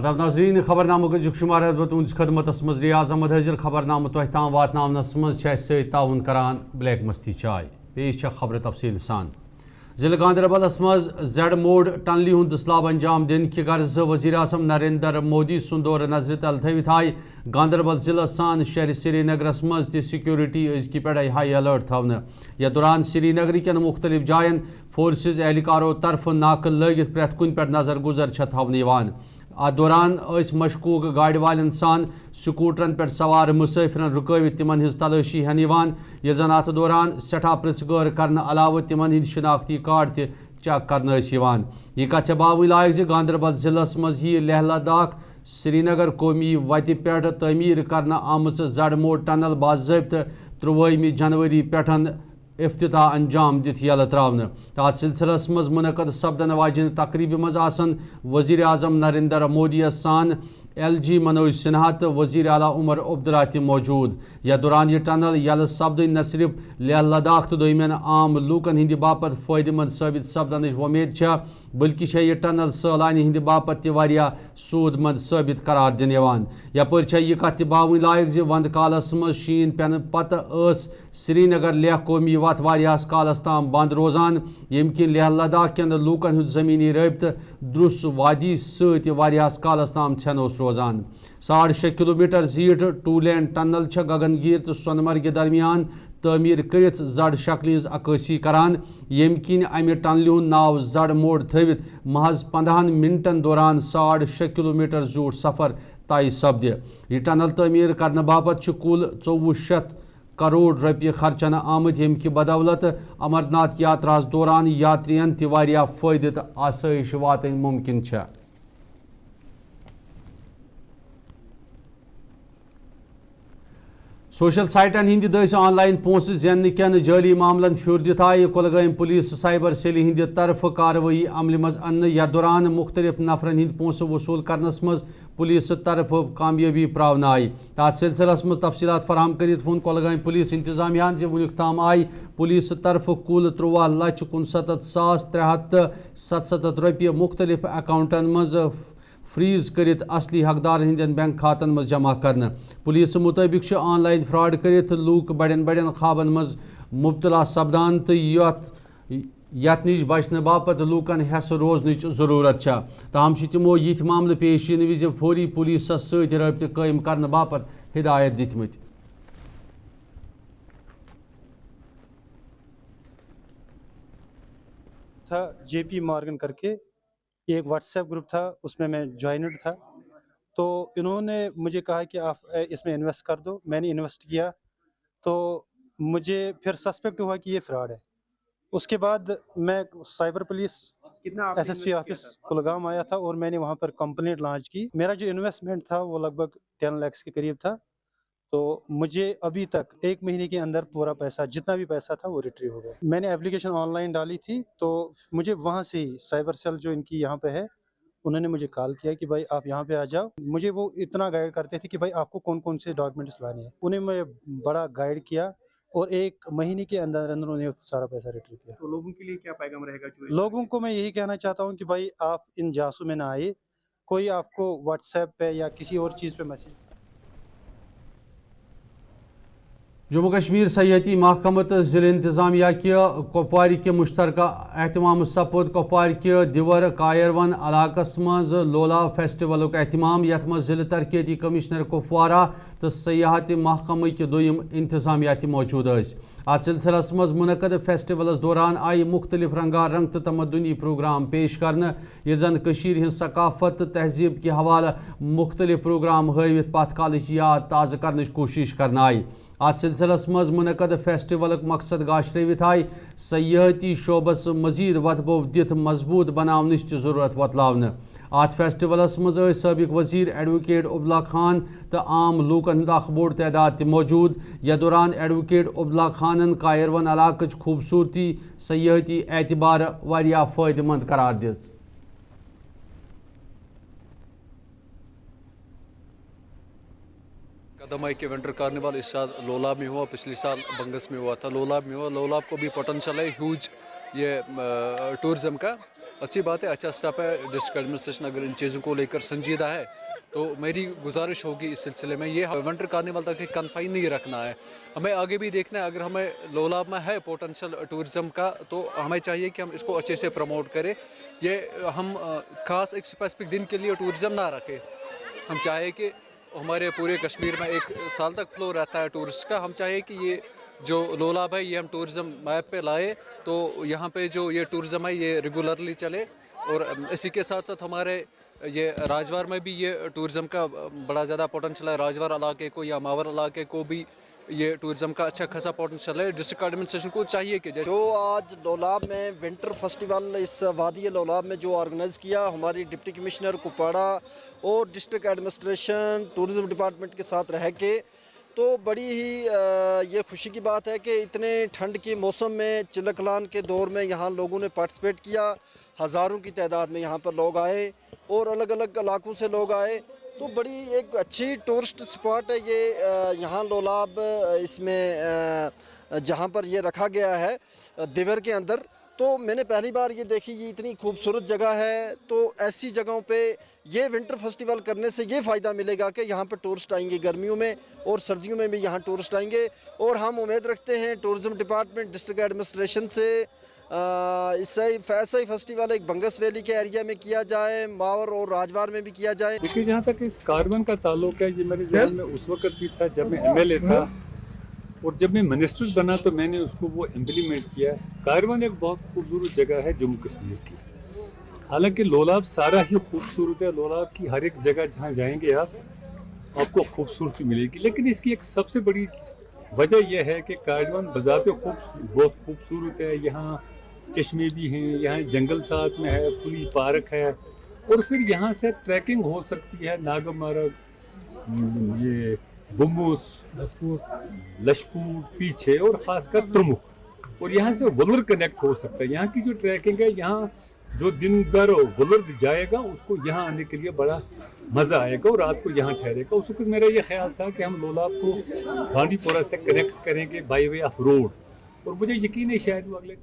आदाब नाज़रीन खबरनामों के शुमार तुंद खदमत मज रियाज अहमद हाजिर खबरनाम तह ताम वातनावनस मज ताउन करान ब्लैक मस्ती चाय पेश खबर तफसील सान जिले गांदरबलस मज जेड मोड टनली हुंद दसलाब अंजाम दिन कि गर्ज वज़ीर आज़म नरेंद्र मोदी सुंद दौर नजर तल थवित हाई गांदरबल जिले सान शहर श्रीनगरस मज त सिक्योरिटी अजकि पे हाई अलर्ट थवन या दौरान श्रीनगर कन मुख्तलिफ जायन फोर्सेज एहलकारों तरफ नाक लगित प्रेथ कुन पे नजर गुजर थवन अत दौरान मशकूक गाड़ वालन सान स्कूटरन पे सवार मुसाफिरन रुकवित तिमन हिज तलाशी हेन ये जन अत दौरान सठा पृछगौर करने अलावा तिमन हिंद शिनाख्ती कार्ड त चेक करने यह कथ बावन लायक गांदरबल जिलस मज लेह लद्दाख श्रीनगर कौमी वत पे तमीर करने आमच जड़ मोड टनल बाज़ाब्त 23 जनवरी पे इफ्तिताह अंजाम दित यल त्रावन तथ सिलसिलस मज मुनक़द सपदन वाजिन तकरीब मज आसन वज़ीर आज़म नरेंद्र मोदी सान LG मनोज सिन्हा तो वज़ीर आला उमर अब्दुल्ला त मौजूद या दौरान यह टनल यल सपदन न सिर्फ लेह लद्दाख तो दोमेन आम लूकन हिंद बापत फ़ायदेमंद साबित सपदन वमेद बल्कि यह टनल सैलानी हिंद बापत सूदमंद साबित करार दिन यपर यह कथ बावन लायक वंद कालस मज शीन पेन पत श्रीनगर लेह कौमी वत वारियास कालस ताम बंद रोजान यम किन लेह लद्दाख कन लूकन हुंद ज़मीनी रबित द्रुस वादी सत वारियास कालस ताम छनोस रोजान 6.5 किलोमीटर जीट टू लेन टनल गगनगीर तो सोनमर्ग दरमियान तमीर करित जड़ शक्ल अक्सी करान यम किन अमि टनल हुंद नाव जड़ मोड थवित महज 15 मिनटन दौरान 6.5 किलोमीटर जूट सफर तय सपद यह टनल तमीर करने बापत कुल 2400 करोड़ रुपये खर्चन आमद यम कि बदौलत अमरनाथ यात्रा दौरान यात्रियन तह फायदे तो आसाइश वातन मुमकिन है। सोशल साइटन हिंद दस ऑनलाइन पोस जेन कन जाली मामलन फिर दित आय कुलगाम पुलिस साइबर सेल हिंद तरफ कार्रवाई अमल मज अन्न या दौरान मुख्तलिफ नफरन हिंद पोस वसूल करनस मज पुलिस तरफ कामयाबी प्रावन आय तथ सिलसिलस मज तफसीलात फराहम कर कुलगाम पुलिस इंतजामिया वुनिक ताम आय पुलिस तरफ कुल 13,69,377 रुपये मुख्तलिफ अकाउंटन मज फ्रीज करित असली हकदार हिंदन बैंक खातन मज जमा करने पुलिस मुताबिक ऑनलाइन फ्रॉड करित लूक बड़न बड़न खाबन मज मुब्तला सपदान तो यत निश बचने बापत लूकन हेस रोजन जरूरत ताम तमो यिथ मामले पेश इन विज फौरी पुलिस सत रब्त कायम करने बापत हिदायत दितमत। था JP मॉर्गन करके ये एक व्हाट्सएप ग्रुप था, उसमें मैं ज्वाइनड था। तो इन्होंने मुझे कहा कि आप इसमें इन्वेस्ट कर दो। मैंने इन्वेस्ट किया तो मुझे फिर सस्पेक्ट हुआ कि ये फ्रॉड है। उसके बाद मैं cyber police SSP office Kulgam आया था और मैंने वहाँ पर कंप्लेंट लॉन्च की। मेरा जो इन्वेस्टमेंट था वो लगभग 10 लाख के करीब था। तो मुझे अभी तक 1 महीने के अंदर पूरा पैसा, जितना भी पैसा था वो रिट्रीव हो गया। मैंने एप्लीकेशन ऑनलाइन डाली थी तो मुझे वहाँ से ही साइबर सेल जो इनकी यहाँ पे है, उन्होंने मुझे कॉल किया कि भाई आप यहाँ पे आ जाओ। मुझे वो इतना गाइड करते थे कि भाई आपको कौन कौन से डॉक्यूमेंट्स लाने हैं। उन्हें मैं बड़ा गाइड किया और 1 महीने के अंदर अंदर उन्होंने सारा पैसा रिट्रीव किया। तो लोगों के लिए क्या पैगाम रहेगा? लोगों को मैं यही कहना चाहता हूँ कि भाई आप इन जासू में ना आए। कोई आपको व्हाट्सएप पे या किसी और चीज़ पे मैसेज। जम्मू कश्मीर सयाहती महकमा तो जिले इंतजामिया के कुपवार के मुश्तरका एहतमाम सपद कुपवार के दिवर कायरवन इलाकस मज लोला फेस्टिवल एहतमाम यथ मज जिले तरक्याती कमिश्नर कुपवारा तो सयाहती महकमा के दोयम इंतजामिया मौजूद अत सिलसिलस मज मुनक़द फेस्टिवलस दौरान आई मुख्तलिफ रंगा रंग तो तमदनी प्रोग्राम पेश करने ये जन कशीर हिंद सकाफत तहजीब के हवाले मुख्तलिफ प्रोग्राम हवित पथ कालच याद ताज़ा करने कोशिश करना आई। अत सिलसिलस मज मुनक़द फेस्टिवल मकसद गाशरवित आय सयाहती शोबस मजीद वतबो दित मजबूत बनावन जरूरत वतलावन। अत फेस्टिवलस मज साबिक वजीर एडवोकेट उबला खान तो आम लूकन अख बोड़ तादाद मौजूद। या दौरान एडवोकेट उबला खानन कायरवन इलाक खूबसूरती सयाहती एतबार वारिया फायदेमंद करार दिस। कदमाई के विंटर कार्निवल इस साल लोलाब में हुआ, पिछले साल बंगस में हुआ था। लोलाब में हुआ, लोलाब को भी पोटेंशियल है ह्यूज ये टूरिज्म का। अच्छी बात है, अच्छा स्टेप है। डिस्ट्रिक्ट एडमिनिस्ट्रेशन अगर इन चीज़ों को लेकर संजीदा है तो मेरी गुजारिश होगी इस सिलसिले में, ये विंटर कार्निवल तक ही कन्फाइन नहीं रखना है, हमें आगे भी देखना है। अगर हमें लोलाब में है पोटेंशियल टूरिज़म का तो हमें चाहिए कि हम इसको अच्छे से प्रमोट करें। ये हम ख़ास एक स्पेसिफिक दिन के लिए टूरिज़म ना रखें। हम चाहे कि हमारे पूरे कश्मीर में एक साल तक फ्लो रहता है टूरिस्ट का, हम चाहे कि ये जो लोलाब है ये हम टूरिज़म मैप पे लाए तो यहाँ पे जो ये टूरिज़म है ये रेगुलरली चले। और इसी के साथ साथ हमारे ये राजवार में भी ये टूरिज़म का बड़ा ज़्यादा पोटेंशियल है। राजवार इलाके को या मावर इलाके को भी ये टूरिज़म का अच्छा खासा पोटेंशियल है। डिस्ट्रिक्ट एडमिनिस्ट्रेशन को चाहिए कि जो आज लोलाब में विंटर फेस्टिवल इस वादी लोलाब में जो ऑर्गेनाइज़ किया हमारी डिप्टी कमिश्नर कुपवाड़ा और डिस्ट्रिक्ट एडमिनिस्ट्रेशन टूरिज़म डिपार्टमेंट के साथ रह के, तो बड़ी ही ये खुशी की बात है कि इतने ठंड के मौसम में चिलकलान के दौर में यहाँ लोगों ने पार्टिसिपेट किया। हज़ारों की तादाद में यहाँ पर लोग आए और अलग अलग इलाकों से लोग आए, तो बड़ी एक अच्छी टूरिस्ट स्पॉट है ये यहाँ लोलाब। इसमें जहाँ पर ये रखा गया है दिवर के अंदर, तो मैंने पहली बार ये देखी, ये इतनी खूबसूरत जगह है। तो ऐसी जगहों पे ये विंटर फेस्टिवल करने से ये फ़ायदा मिलेगा कि यहाँ पर टूरिस्ट आएंगे गर्मियों में और सर्दियों में भी यहाँ टूरिस्ट आएंगे। और हम उम्मीद रखते हैं टूरिज़म डिपार्टमेंट डिस्ट्रिक्ट एडमिनिस्ट्रेशन से ऐसा ही फेस्टिवल एक बंगस वैली के एरिया में किया जाए, मावर और राजवार में भी किया जाए। देखिए, जहाँ तक इस कार्बन का ताल्लुक है, ये मेरे ज़हन में उस वक्त भी था जब मैं MLA था और जब मैं मिनिस्टर बना तो मैंने उसको वो इम्प्लीमेंट किया। कार्बन एक बहुत खूबसूरत जगह है जम्मू कश्मीर की। हालांकि लोलाब सारा ही खूबसूरत है, लोलाब की हर एक जगह जहाँ जाएंगे आपको खूबसूरती मिलेगी। लेकिन इसकी एक सबसे बड़ी वजह यह है कि कार्बन बजाते बहुत खूबसूरत है। यहाँ चश्मे भी हैं, यहाँ जंगल साथ में है, खुली पार्क है और फिर यहाँ से ट्रैकिंग हो सकती है नागमरग, ये बुम्बूस, लश्कूर पीछे और ख़ासकर तुरमुख, और यहाँ से वुलर कनेक्ट हो सकता है। यहाँ की जो ट्रैकिंग है, यहाँ जो दिन भर वुलर जाएगा उसको यहाँ आने के लिए बड़ा मज़ा आएगा और रात को यहाँ ठहरेगा। उस वक्त मेरा ये ख्याल था कि हम लोलाब को बांडीपोरा से कनेक्ट करेंगे बाई वे ऑफ रोड, और मुझे यकीन है शायद वो अगले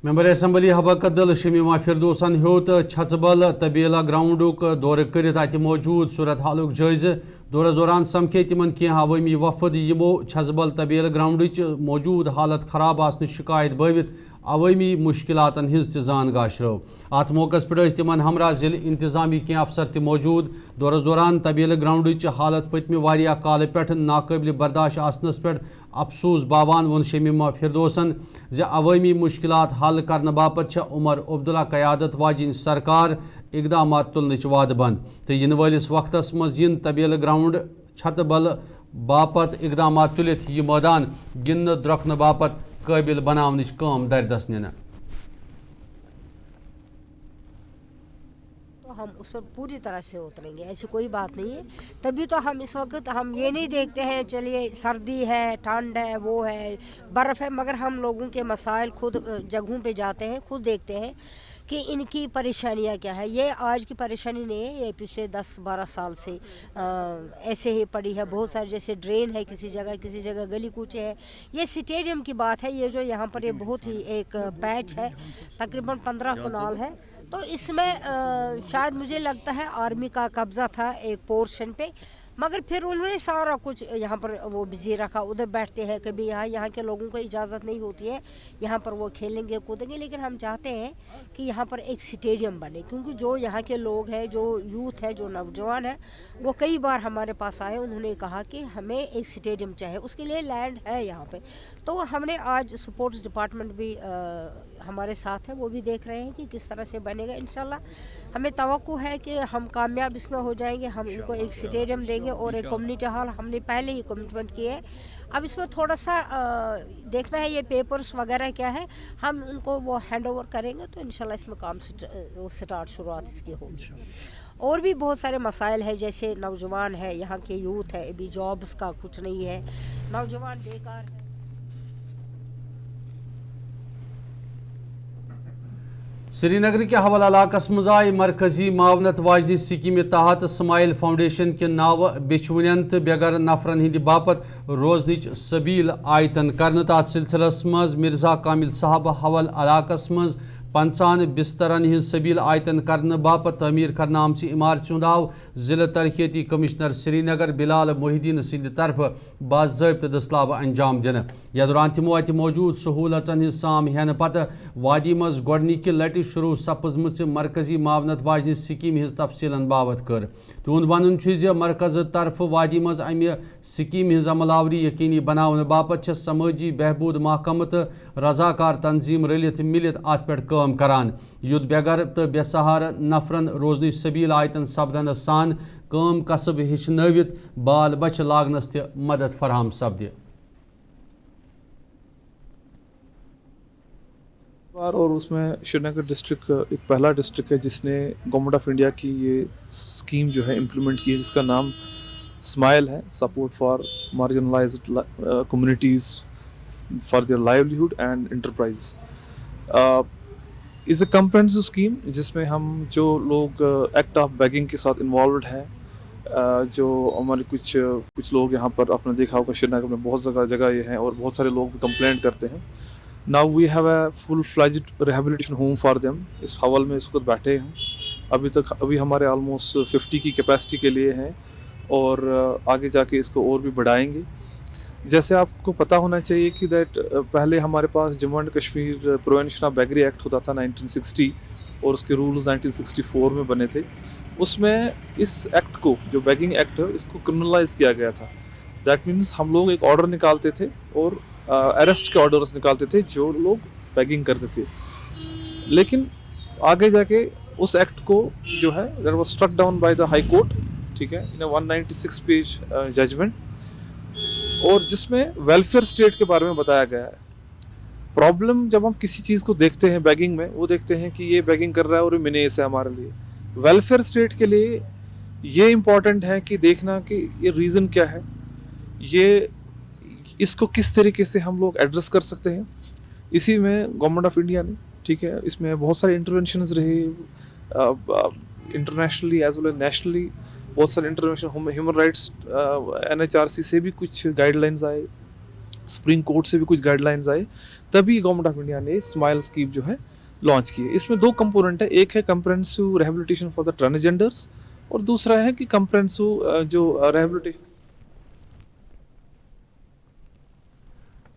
मेंबर असम्बली हबा कदल शमीमा फिरदौसन हेत छचबल तबीला ग्राउंडुक दौर कर मौजूद सूरत हालुक जायज़। दौरस दौरान समखे तिमन कह अवामी वफद यमो छचबल तबील ग्राउंडच मौजूद हालत खराब आसन शिकायत बवित अवामी मुश्किलातन हिज जान गाशरो। अत मौकस पे तिमन हमरा जिल इंतजामी कह अफसर त मौजूद। दौरस दौरान तबील ग्राउंडच हालत पत्म वारिया काल पे नाकाबिल बर्दाश्त आसनस पे अफसूस बावान वोन शमीमा फिरदौसन ज अवामी मुश्किलात हल करने बापत उमर अब्दुल्ला क़यादत वाजिन सरकार इकदामात तुलनच वाद बंद तो इन वालिस वक्तस मज इन तबील ग्राउंड छत बल बापत इकदामात तुलित यह मैदान गिन द्रखन बापत काबिल बनावनिच काम दरदस निन। हम उस पर पूरी तरह से उतरेंगे, ऐसी कोई बात नहीं है। तभी तो हम इस वक्त हम ये नहीं देखते हैं चलिए सर्दी है, ठंड है, वो है, बर्फ़ है, मगर हम लोगों के मसाइल खुद जगहों पे जाते हैं, खुद देखते हैं कि इनकी परेशानियां क्या है। ये आज की परेशानी नहीं है, ये पिछले 10-12 साल से ऐसे ही पड़ी है। बहुत सारे जैसे ड्रेन है किसी जगह गली कूचे है। ये स्टेडियम की बात है, ये जो यहाँ पर ये बहुत ही एक पैच है, तकरीबन 15 कनाल है। तो इसमें शायद मुझे लगता है आर्मी का कब्ज़ा था एक पोर्शन पे, मगर फिर उन्होंने सारा कुछ यहाँ पर वो बिजी रखा। उधर बैठते हैं कभी, यहाँ के लोगों को इजाज़त नहीं होती है यहाँ पर वो खेलेंगे कूदेंगे। लेकिन हम चाहते हैं कि यहाँ पर एक स्टेडियम बने, क्योंकि जो यहाँ के लोग हैं, जो यूथ है, जो नौजवान है, वो कई बार हमारे पास आए, उन्होंने कहा कि हमें एक स्टेडियम चाहिए, उसके लिए लैंड है यहाँ पे। तो हमने आज स्पोर्ट्स डिपार्टमेंट भी हमारे साथ है, वो भी देख रहे हैं कि किस तरह से बनेगा। इंशाल्लाह हमें तवक्को है कि हम कामयाब इसमें हो जाएंगे। हम इनको एक स्टेडियम देंगे और एक कम्युनिटी हॉल हमने पहले ही कमिटमेंट किए है। अब इसमें थोड़ा सा देखना है ये पेपर्स वगैरह क्या है, हम उनको वो हैंड ओवर करेंगे तो इंशाल्लाह इसमें काम स्टार्ट शुरुआत इसकी होगी। और भी बहुत सारे मसाइल है, जैसे नौजवान है, यहाँ के यूथ है, अभी जॉब्स का कुछ नहीं है, नौजवान बेकार है। श्रीनगर के हवाला इलाकस मज आय मरकजी मावनत वाजनी स्कीम तहत स्माइल फाउंडेशन के नाव बेचवन तो बेगर नफरन हिंद बापत रोजनच सबील आयतन कर तथ सिलसिलस मज मिर्जा कामिल साहब हवल इलाकस मज 50 बिस्तरन हिंज सबील आयतन करने बापत तमीर करना आमची इमारत नाव जिला तरक्याती कमिश्नर श्रीनगर बिलाल मोहिद्दीन सिंध तरफ बाज़ाब्त दस्तयाब अंजाम दिन या दौरान तमो अत मौजूद सहूलतन हिंज साम हेन पत वादी मज गोडनिक लटि शुरू सपजम मरकजी मावनत वाजनी स्कीम हिंज तफसीलन बाबत कर तुंद वन मरकज तरफ वादी मज अमि स्कीम हिंज अमलावरी यकीनी बनाने बापत समाजी बहबूद महकम तो रजाकार तंजीम रलित मिलित अत पे करान युद्ध बेगर तो बेसहार नफरन रोजन सबील आयतन सपदन सान कम कसब हेचनवित बाल बच लागनस ते मदद फराहम सपदे। और उसमें श्रीनगर डिस्ट्रिक्ट एक पहला डिस्ट्रिक्ट है जिसने गवर्नमेंट ऑफ इंडिया की ये स्कीम जो है इम्प्लीमेंट की है, जिसका नाम स्माइल है, support for marginalised communities for their livelihood and enterprise. Is a comprehensive scheme जिसमें हम जो लोग एक्ट ऑफ बेगिंग के साथ इन्वॉल्व हैं, जो हमारे कुछ लोग यहाँ पर आपने देखा होगा श्रीनगर में बहुत जगह ये हैं और बहुत सारे लोग भी कंप्लेंट करते हैं। Now we have a full fledged rehabilitation home for them. इस हवल में इस वक्त बैठे हैं, अभी हमारे ऑलमोस्ट 50 की कैपेसिटी के लिए हैं और आगे जाके इसको और भी बढ़ाएंगे। जैसे आपको पता होना चाहिए कि पहले हमारे पास Jammu and Kashmir prevention of beggary act होता था 1960 और उसके रूल्स 1964 में बने थे। उसमें इस एक्ट को, जो बेगिंग एक्ट है, इसको क्रिमिनलाइज किया गया था। दैट मीन्स हम लोग एक ऑर्डर निकालते थे और अरेस्ट के ऑर्डर्स निकालते थे जो लोग बेगिंग करते थे। लेकिन आगे जाके उस एक्ट को जो है that was struck down by the high court, ठीक है, इन 196 पेज जजमेंट, और जिसमें वेलफेयर स्टेट के बारे में बताया गया है। प्रॉब्लम जब हम किसी चीज़ को देखते हैं बेगिंग में, वो देखते हैं कि ये बेगिंग कर रहा है और मिनेस है हमारे लिए। वेलफेयर स्टेट के लिए ये इम्पॉर्टेंट है कि देखना कि ये रीज़न क्या है, ये इसको किस तरीके से हम लोग एड्रेस कर सकते हैं। इसी में गवर्नमेंट ऑफ इंडिया ने, ठीक है, इसमें बहुत सारे इंटरवेंशंस रहे, internationally as well as nationally बहुत सारे इंटरवेंशन। ह्यूमन राइट्स NHRC से भी कुछ गाइडलाइंस आए, सुप्रीम कोर्ट से भी कुछ गाइडलाइंस आए, तभी गवर्नमेंट ऑफ इंडिया ने स्माइल स्कीम जो है लॉन्च की है। इसमें 2 कंपोनेंट है, एक है comprehensive rehabilitation for the transgenders और दूसरा है कि कंप्रेहेंसिव जो रिहेबिलिटेशन।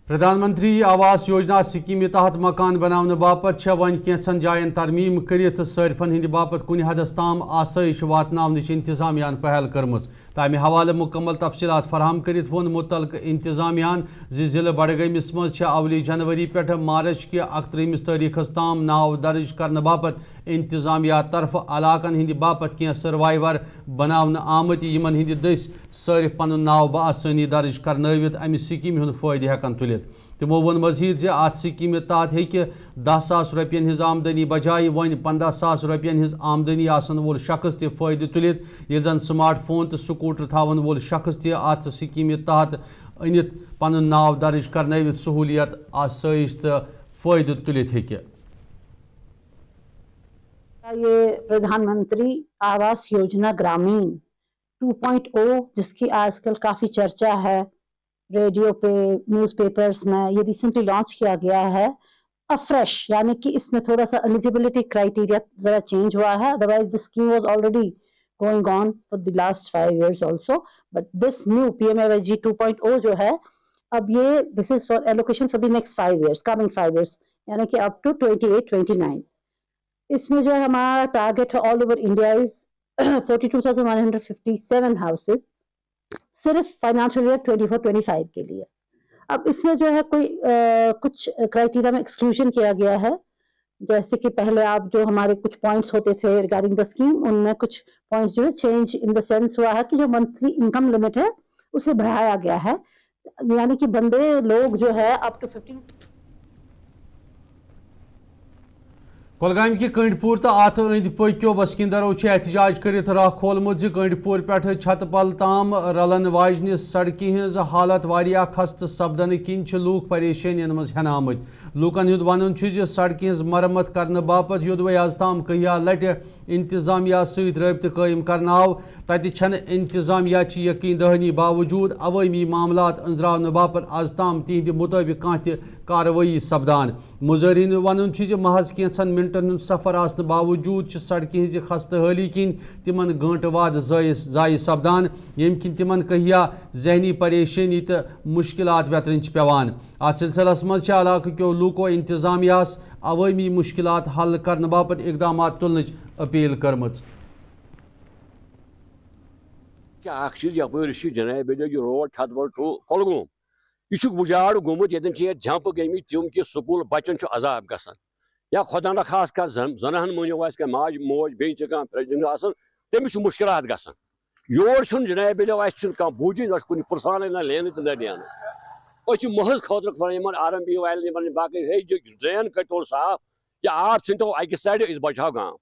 प्रधानमंत्री आवास योजना स्कीम तहत मकान बनाने बापत वन कैंसन जायन तरमीम कर सारिफन हिंद बापत कुन हदस ताम आसाइश वातनावनच इंतजामियान पहल कर्म। तमें हवाले मुकम्मल तफसीलात फराहम कर वोन मुतलक इंतजामियान जिले बडगमिस मज अवली जनवरी पे मार्च के 31 तारीखस ताम नाव दर्ज करने बापत इंतजामिया तरफ इलाकन हिंद बापत क्या सर्वाइवर बनाने आमत यमन हिंद दस सारिफ पन नाव बआसानी दर्ज करनवित अमि स्कीम हुंद फायदे हेकन तुलित। तमो वोन मजीद जे अत स्कीम तहत हेकि 10,000 रुपयन हिंज आमदनी बजाय वन 15,000 रुपयन हिंज आमदनी आसन वोल शख्स ते फायदे तुलित, ये जन स्मार्ट फोन तो स्कूटर थावन वोल शख्स ते अत स्कीम तहत अनित पन नाव दर्ज करनवित सहूलियत आसाइश तो फायदे तुलित हेकि। ये प्रधानमंत्री आवास योजना ग्रामीण 2.0 जिसकी आजकल काफ़ी चर्चा है, रेडियो पे, न्यूज़पेपर्स में, ये रिसेंटली लॉन्च किया गया है अफ्रेश, यानी कि इसमें थोड़ा सा एलिजिबिलिटी क्राइटेरिया ज़रा चेंज हुआ है। Otherwise the scheme was already going on for the last 5 years also, but this new PMAYG 2.0 जो है, अब ये this is for allocation for the next 5 years, coming 5 years, यानी कि अप टू 28-29। इसमें जो है हमारा टारगेट है all over India is 42,157 houses सिर्फ फाइनेंशियल ईयर 24-25 के लिए। अब इसमें जो है कोई कुछ क्राइटेरिया में एक्सक्लूजन किया गया है, जैसे कि पहले आप जो हमारे कुछ पॉइंट्स होते थे रिगार्डिंग द स्कीम, उनमें कुछ पॉइंट्स जो है चेंज इन द सेंस हुआ है कि जो मंथली इनकम लिमिट है उसे बढ़ाया गया है, यानी कि बंदे लोग जो है अप टू 15। کولگام کی کنڈ پور تو ات اند پکیو بسکندرو احتجاج کرت راہ کھولمت کنڈ پور پہ چھت پل تام رلن واجنہ سڑکہ ہز حالت واریاہ خستہ سپدن کن لوک پریشانین مز ہین آمت لوکن ہند ون سڑکہ ہز مرمت کرنے باپت یودوے آز تام کہیا لٹہ انتظامیہ ست رابطہ قائم کرنا آو تتہ چھن انتظامیہ چی یقین دہانی باوجود عوامی معاملات انزراؤن باپت آز تام تہند مطابق کھانا تہ کاروٲیی سپدان مظاہرین ون محض کینژن منٹن ہند سفر آسن باوجود سڑکہ ہز خستہ حالی کن تمن گھنٹہ واد ضائع سپدان یم کن تمن کہیا ذہنی پریشانی تو مشکلات ویترن پیوان ات سلسلس مز علاقہ کیو لوکو انتظامیہس عوامی مشکلات حل کرنے باپت اقدامات تلنچ اپیل کرمز اخ چیز یپر جناب یہ روڈ چھت بل ٹو کۄلگوم یہ بجاڑ گومت یہ جمپ گمت تم کہ سکول بچن عذاب گژھان یا خدا نخواستہ زنان مہنیو آس ماج موج بیچ پریزنٹ آسان تمس مشکلات گژھان یور جناب اس بوجھن کن پرسان نہ لین تو نہ دین محض خاطر آر ایم پی والن باقی ڈرین کر صاف یا آب ژھنتو اکہ سائڈ اس بچاو گام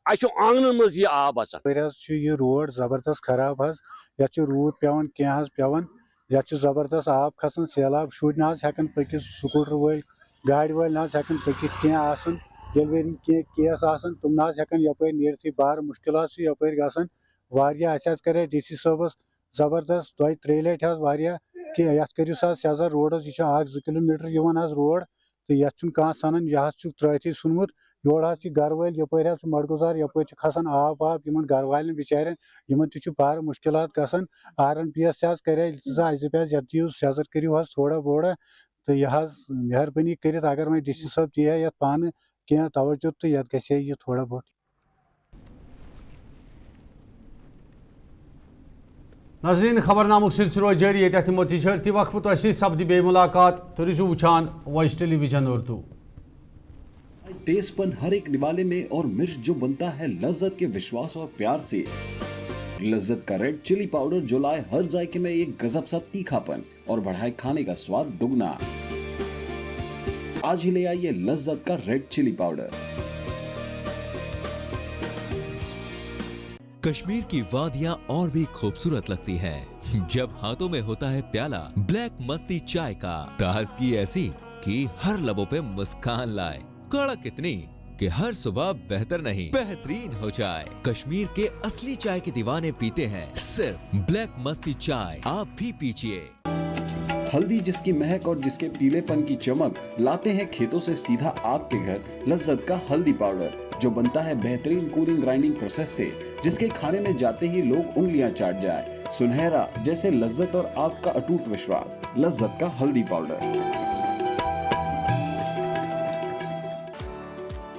اس آنگن مز یہ آب یہ روڈ زبردست خراب یہ روٗد پیوان کینٛہہ پیوان یہ زبردست آب کھسان سیلاب شُرۍ نہ ہٮ۪کان پٔکِتھ سکوٗٹر وٲلۍ گاڑِ وٲلۍ نہ ہٮ۪کان پٔکِتھ کینٛہہ آسان ڈیلوری کینٛہہ کیس آسان تِم نہ ہٮ۪کان یپٲرۍ نیٖرتھٕے بار مُشکلات چھِ یپٲرۍ گژھان واریاہ اَسہِ کرے ڈی سی صٲبس زبردست دۄیہِ ترٛیٚیہِ لٹہِ واریاہ کہ یتھ کٔرِو سا سیزر روڈس یہ 1-2 کلومیٹر روڈ تو یتھ چھُنہٕ کانٛہہ سنان یہِ حظ چھُکھ ترٲیتھٕے ژھُنمُت یور حظ چھِ گرٕ وٲلۍ یپٲرۍ حظ چھُ مڈگُزار یپٲرۍ چھُ کھسان آب یِمن گرٕ والٮ۪ن بِچارٮ۪ن یِمن تہِ چھُ بار مُشکلات گژھان آر این پی یس تہِ حظ کرے التجا اسہِ دپیس یتھ دِیِو سیزر کٔرِو حظ تھوڑا بوڑا تہٕ یہِ حظ مہربٲنی کٔرِتھ اگر وۄنۍ ڈی سی صٲب دی ہے یتھ پانہٕ کینٛہہ توجہ تہٕ یتھ گژھِ ہے یہِ تھوڑا بہت ناظرین خبرنامک سلسلہ جاری یہ تجارتی وقت تو سپد بے ملاقات تو روزو وچھان وائس ٹیلی ویژن اردو تیز پن ہر ایک نوالے میں اور مرچ جو بنتا ہے لذت کے وشواس اور پیار سے لذت کا ریڈ چلی پاؤڈر جو لائے ہر ذائقے میں ایک گزب سا تیکھا پن اور بڑھائے کھانے کا سواد دگنا آج ہی لے آئیے لذت کا ریڈ چلی پاؤڈر کشمیر کی وادیاں اور بھی خوبصورت لگتی ہیں جب ہاتھوں میں ہوتا ہے پیالہ بلیک مستی چائے کا تازگی ایسی کہ ہر لبوں پہ مسکان لائے کڑک اتنی کہ ہر صبح بہتر نہیں بہترین ہو جائے کشمیر کے اصلی چائے کے دیوانے پیتے ہیں صرف بلیک مستی چائے آپ بھی پیجئے ہلدی جس کی مہک اور جس کے پیلے پن کی چمک لاتے ہیں کھیتوں سے سیدھا آپ کے گھر لذت کا ہلدی پاؤڈر جو بنتا ہے بہترین کولنگ گرائنڈنگ پروسیس سے جس کے کھانے میں جاتے ہی لوگ انگلیاں چاٹ جائے سنہرا جیسے لذت اور آپ کا اٹوٹ وشواس لذت کا ہلدی پاؤڈر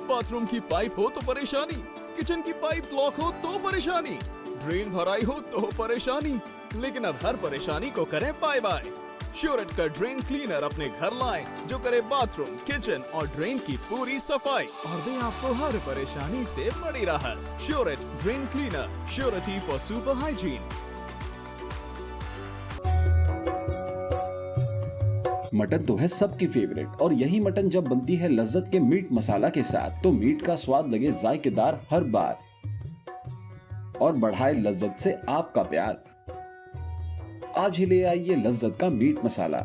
باتھ روم کی پائپ ہو تو پریشانی کچن کی پائپ بلاک ہو تو پریشانی ڈرین بھرائی ہو تو پریشانی لیکن اب ہر پریشانی کو کریں بائے بائے شیورٹ کا ڈرین کلینر اپنے گھر لائیں جو کرے باتھ روم کچن اور ڈرین کی پوری صفائی اور دیں آپ کو ہر پریشانی سے بڑی راحت شیورٹ drain cleaner surety for super hygiene مٹن تو ہے سب کی فیوریٹ اور یہی مٹن جب بنتی ہے لذت کے میٹ مسالہ کے ساتھ تو میٹ کا سواد لگے ذائقے دار ہر بار اور بڑھائے لذت سے آپ کا پیار آج ہی لے آئیے لذت کا میٹ مسالہ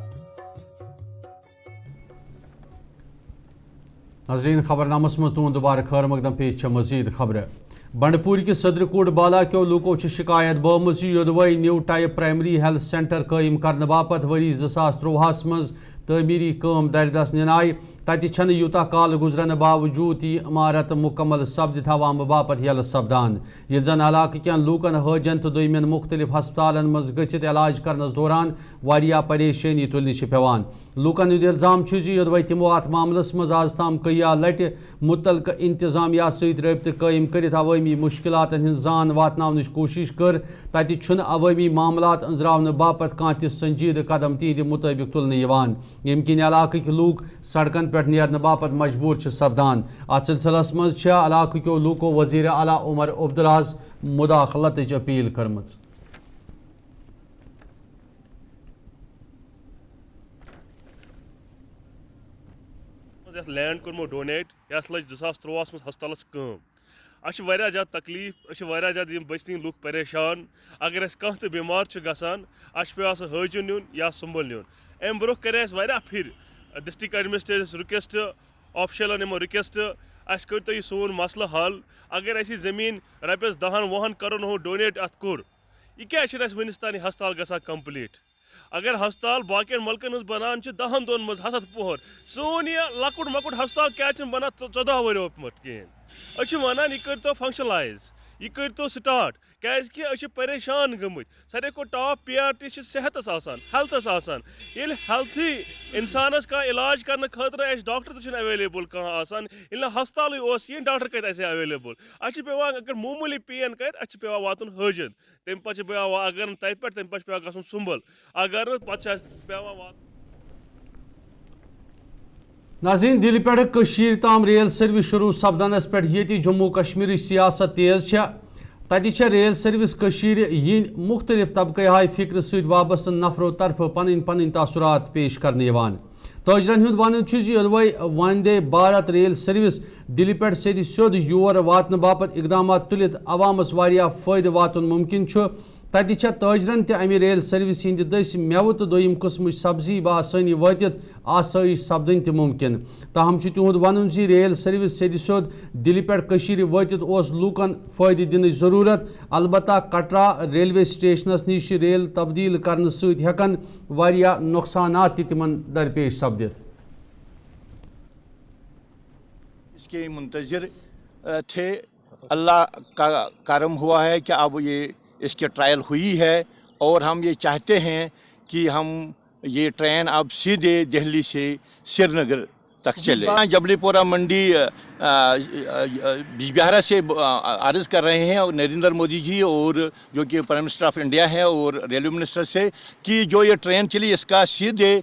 ناظرین خبرنامس مز تہد دوبارہ خیر مقدم پیش مزید خبر بنڈپور کس صدر کوٹ بالا کیو لوکو شکایت بومت یودوئی new type primary health centre قائم کرنے باپت وری 2023 مز تعمیری کام دردس ننائے تتہ چھن یوتہ کال گزرن باوجود یہ عمارت مکمل سپدت عوام باپت یل سپدان یہ زن علاقہ کین لوکن حاجن تو دویمین مختلف ہسپتالن مز گھت علاج کرنس دوران واریاہ پریشانی تلنہ پیوان لوکن ہند الزام یودوئی تمو ات معاملس مز آز تام کہیا لٹہ متعلقہ انتظامیہ ست رابطہ قائم کرت عوامی مشکلات ہند زان واتناونچ کوشش کر تتہ چھن عوامی معاملات انزراؤن باپت کانٛہہ تہ سنجیدہ قدم تہند مطابق تلنہ یوان یم کن علاقہ لوک سڑکن پہ نیرنے باپت مجبور سپدان ات سلسلس مز علاقہ کیو لوکو وزیر اعلیٰ عمر عبدالعز مداخلت اپیل کرمز یتھ لینڈ کوٚرمُت ڈونیٹ یتھ لٔج 2013 منٛز ہسپتالس کٲم اَسہِ چھِ واریاہ زیادٕ تکلیٖف أسۍ چھِ واریاہ زیادٕ یِم بٔستی لُکھ پریشان اگر اَسہِ کانٛہہ تہِ بیمار چھُ گژھان اَسہِ چھُ پیٚوان سُہ حٲجِم نیُن یا سُمبل نیُن اَمہِ برونٛہہ کرے اَسہِ واریاہ پھِرِ ڈسٹرک ایڈمنسٹریٹرس رِکویسٹ آفشلن یِمو رِکویسٹ اَسہِ کٔرتو یہِ سون مسلہٕ حل اگر اَسہِ یہِ زٔمیٖن رۄپیس 10-20 کرورن ہُنٛد ڈونیٹ اتھ کوٚر یہِ کیٛازِ چھُنہٕ اَسہِ وُنِس تانۍ ہسپتال گژھان کمپلیٖٹ اگر ہسپتال باقین ملکن منٛز بنان چھِ 10 دۄہن منٛز 7 پۄہر سون یہِ لۄکُٹ مۄکُٹ ہسپتال کیٛازِ چھُنہٕ بنان 14 ؤرۍ پٮ۪ٹھ کِہیٖنۍ أسۍ چھِ ونان یہِ کٔرتو فنکشنلایز یہِ کٔرتو سٹارٹ کیٛازِکہِ أسۍ چھِ پریشان گٔمٕتۍ ساروی کھۄتہٕ ٹاپ پریارٹی چھِ صحتس آسان ہیلتھس آسان ییٚلہِ ہیلتھی انسانس کانٛہہ علاج کرنہٕ خٲطرٕ اَسہِ ڈاکٹر تہِ چھُنہٕ ایویلیبل کانٛہہ آسان ییٚلہِ نہٕ ہسپتالٕے اوس کِہیٖنۍ ڈاکٹر کتہِ آسہِ ایویلیبل اَسہِ چھِ پیٚوان اگر معموٗلی پین کرِ اَسہِ چھِ پیٚوان واتُن حٲجن تمہِ پتہٕ چھِ پیٚوان اگر نہٕ تتہِ پٮ۪ٹھ تمہِ پتہٕ چھُ پیٚوان گژھُن سُمبل اگر نہٕ پتہٕ چھُ اَسہِ پیٚوان واتُن ناظرین دِلہِ پٮ۪ٹھٕ کٔشیٖرِ تام ریل سٔروِس شروٗع سپدنس پٮ۪ٹھ ییٚتہِ جموں کشمیٖرٕچ سیاست تیز چھےٚ تتہِ چھےٚ ریل سٔروِس کٔشیٖرِ یِنۍ مُختٔلِف طبقہٕ ہاے فِکرِ سۭتۍ وابستہٕ نفرو طرفہٕ پنٕنۍ پنٕنۍ تاثرات پیش کرنہٕ یِوان تٲجرن ہُنٛد ونُن چھُ زِ یوٚدوے وندے بھارت ریل سٔروِس دِلہِ پٮ۪ٹھ سیٚدِ سیوٚد یور واتنہٕ باپتھ اقدامات تُلِتھ عوامس واریاہ فٲیدٕ واتُن مُمکِن چھُ تتہِ چھےٚ تٲجرن تہِ امہِ ریل سٔروِسہِ ہِنٛدِ دٔسۍ مٮ۪وٕ تہٕ دوٚیِم قٕسمٕچ سبزی بآسٲنی وٲتِتھ آسٲیِش سپدٕنۍ تہِ مُمکِن تاہم چھُ تِہُنٛد ونُن زِ ریل سٔروِس سیٚدِ سیوٚد دِلہِ پٮ۪ٹھ کٔشیٖرِ وٲتِتھ اوس لوٗکن فٲیدٕ دِنٕچ ضروٗرت البتہ کٹرا ریلوے سٹیشنس نِش ریل تبدیل کرنہٕ سۭتۍ ہٮ۪کن واریاہ نۄقصانات تہِ تِمن درپیش سپدِتھ اس کے منتظر تھے اللہ کا کرم ہوا ہے کہ اب یہ اس کی ٹرائل ہوئی ہے اور ہم یہ چاہتے ہیں کہ ہم یہ ٹرین اب سیدھے دہلی سے سری نگر تک چلے جبلی پورہ منڈی بیج بہارا سے عرض کر رہے ہیں اور نریندر مودی جی اور جو کہ پرائم منسٹر آف انڈیا ہیں اور ریلوے منسٹر سے کہ جو یہ ٹرین چلی اس کا سیدھے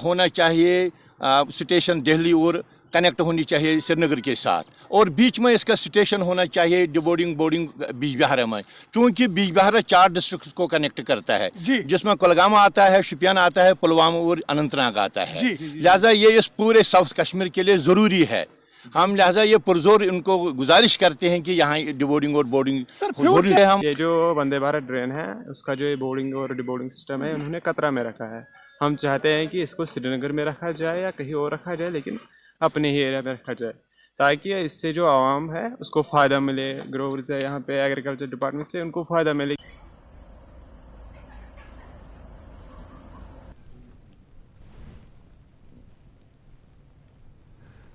ہونا چاہیے اسٹیشن دہلی اور کنیکٹ ہونی چاہیے سری نگر کے ساتھ اور بیچ میں اس کا اسٹیشن ہونا چاہیے ڈبورڈنگ بورڈنگ بیج بہارا میں چونکہ بیج بہارا 4 ڈسٹرکٹس کو کنیکٹ کرتا ہے جس میں کولگام آتا ہے شوپیان آتا ہے پلوامہ اور اننت ناگ آتا ہے لہٰذا یہ اس پورے ساؤتھ کشمیر کے لیے ضروری ہے ہم لہٰذا یہ پرزور ان کو گزارش کرتے ہیں کہ یہاں ڈبورڈنگ اور بورڈنگ ضروری ہے یہ جو وندے بھارت ٹرین ہے اس کا جو بورڈنگ اور ڈبورڈنگ سسٹم ہے انہوں نے کترا میں رکھا ہے ہم چاہتے ہیں کہ اس کو سری نگر میں رکھا جائے یا کہیں اور رکھا جائے لیکن اپنے ہی ایریا میں رکھا جائے تاکہ اس سے جو عوام ہے اس کو فائدہ ملے گروورز ہے یہاں پہ ایگریکلچر ڈپارٹمنٹ سے ان کو فائدہ ملے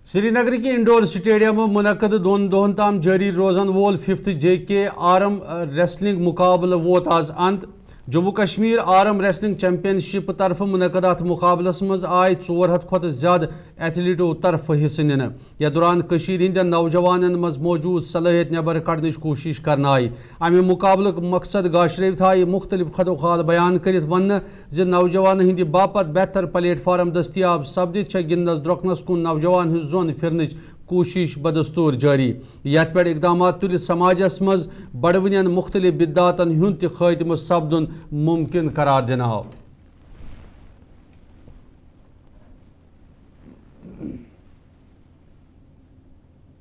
سری نگر کے انڈور سٹیڈیم منعقد 2 دۄہن تام جاری روزن وول 5th JK آرم ریسلنگ مقابلہ ووت آز انت جموں کشمیر آرم ریسلنگ چیمپئن شپ طرف منعقد ات مقابلس مز آئی 400 کھۄتہٕ زیادٕ ایتھلیٹو طرف حصہ نِنہٕ یتھ دوران کٔشیٖرِ ہٕنٛدٮ۪ن نوجوانن مز موجود صلٲحیت نٮ۪بر کڑنٕچ کوٗشش کرنہٕ آیہِ امہِ مقابلُک مقصد گاشرٲوِتھ آیہِ مختلف خدوخال بیان کٔرِتھ وننہٕ زِ نوجوانن ہٕنٛدِ باپتھ بہتر پلیٹ فارم دٔستیاب سپدِتھ چھےٚ گِنٛدنس درٛوٚکنس کُن نوجوان ہٕنٛز زوٚن پھِرنٕچ کوٗشش بدستور جاری یتھ پٮ۪ٹھ اقدامات تُلِتھ سماجس مز بڑوٕنٮ۪ن مختلف بدعاتن ہُنٛد تہِ خٲتمہٕ سپدُن ممکن قرار دِنہٕ آو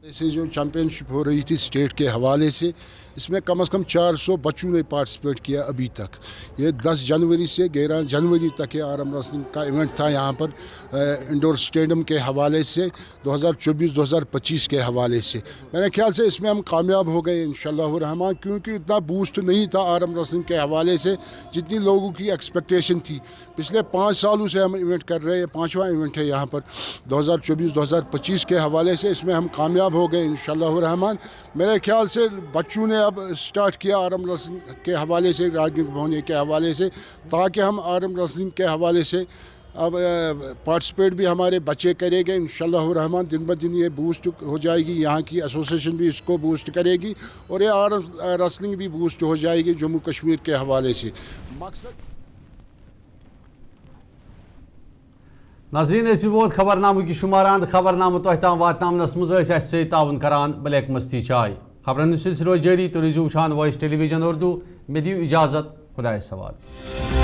ایسے جو چیمپئن شپ ہو رہی تھی اسٹیٹ کے حوالے سے اس میں کم از کم 400 بچوں نے پارٹیسپیٹ کیا ابھی تک یہ 10 جنوری سے 11 جنوری تک یہ آرم ریسلنگ کا ایونٹ تھا یہاں پر انڈور اسٹیڈیم کے حوالے سے 2024-2025 کے حوالے سے میرے خیال سے اس میں ہم کامیاب ہو گئے انشاءاللہ الرحمن کیونکہ اتنا بوسٹ نہیں تھا آرم ریسلنگ کے حوالے سے جتنی لوگوں کی ایکسپیکٹیشن تھی پچھلے 5 سالوں سے ہم ایونٹ کر رہے ہیں 5واں ایونٹ ہے یہاں پر 2024-2025 کے حوالے سے اس میں ہم کامیاب ہو گئے انشاءاللہ الرحمن میرے خیال سے بچوں نے اب سٹارٹ کیا آرم ریسلنگ کے حوالے سے راگنگ ہونے کے حوالے سے تاکہ ہم آرم ریسلنگ کے حوالے سے اب پارٹیسپیٹ بھی ہمارے بچے کرے گے انشاءاللہ الرحمن دن بدن یہ بوسٹ ہو جائے گی یہاں کی ایسوسیشن بھی اس کو بوسٹ کرے گی اور یہ آرم ریسلنگ بھی بوسٹ ہو جائے گی جموں کشمیر کے حوالے سے مقصد ناظرین اس ووت خبر نامہ کی شماران خبر نامہ تہ تام واتنامنس مز سی تعاون کران بلیک مستی چائے خبرن سلسلہ روز جاری تو روزیو وچھان وائس ٹیلی ویژن اردو مے دیو اجازت خدا حوالہ